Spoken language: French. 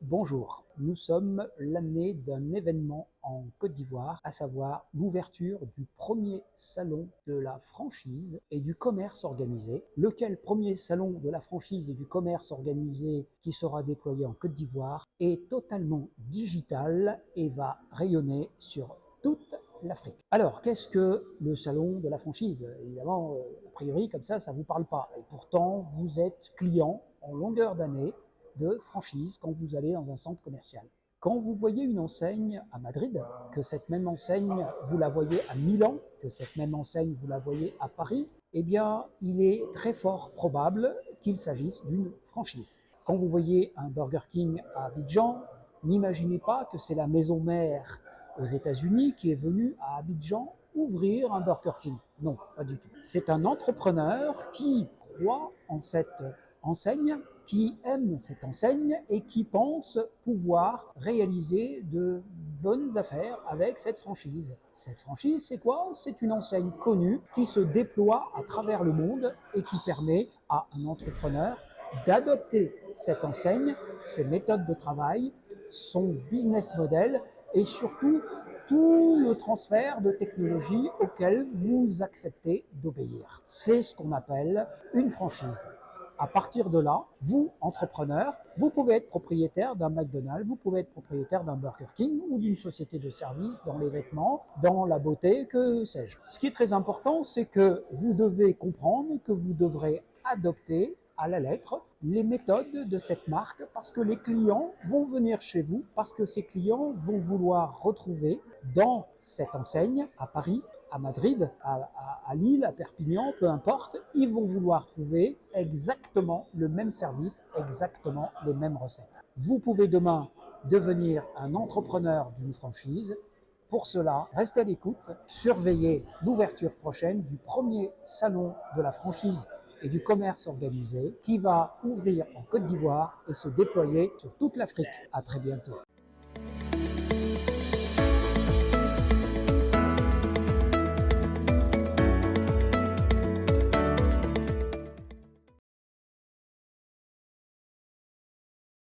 Bonjour, nous sommes l'année d'un événement en Côte d'Ivoire, à savoir l'ouverture du premier salon de la franchise et du commerce organisé. Lequel premier salon de la franchise et du commerce organisé qui sera déployé en Côte d'Ivoire est totalement digital et va rayonner sur toute l'Afrique. Alors, qu'est-ce que le salon de la franchise? Évidemment, a priori, comme ça vous parle pas. Et pourtant, vous êtes client en longueur d'année de franchise quand vous allez dans un centre commercial. Quand vous voyez une enseigne à Madrid, que cette même enseigne, vous la voyez à Milan, que cette même enseigne, vous la voyez à Paris, eh bien, il est très fort probable qu'il s'agisse d'une franchise. Quand vous voyez un Burger King à Abidjan, n'imaginez pas que c'est la maison mère aux États-Unis qui est venue à Abidjan ouvrir un Burger King. Non, pas du tout. C'est un entrepreneur qui croit en cette enseigne, qui aime cette enseigne et qui pense pouvoir réaliser de bonnes affaires avec cette franchise. Cette franchise, c'est quoi? C'est une enseigne connue qui se déploie à travers le monde et qui permet à un entrepreneur d'adopter cette enseigne, ses méthodes de travail, son business model et surtout tout le transfert de technologie auquel vous acceptez d'obéir. C'est ce qu'on appelle une franchise. À partir de là, vous, entrepreneur, vous pouvez être propriétaire d'un McDonald's, vous pouvez être propriétaire d'un Burger King ou d'une société de services dans les vêtements, dans la beauté, que sais-je. Ce qui est très important, c'est que vous devez comprendre que vous devrez adopter à la lettre les méthodes de cette marque parce que les clients vont venir chez vous, parce que ces clients vont vouloir retrouver dans cette enseigne, à Paris, à Madrid, à Lille, à Perpignan, peu importe, ils vont vouloir trouver exactement le même service, exactement les mêmes recettes. Vous pouvez demain devenir un entrepreneur d'une franchise. Pour cela, restez à l'écoute, surveillez l'ouverture prochaine du premier salon de la franchise et du commerce organisé qui va ouvrir en Côte d'Ivoire et se déployer sur toute l'Afrique. À très bientôt.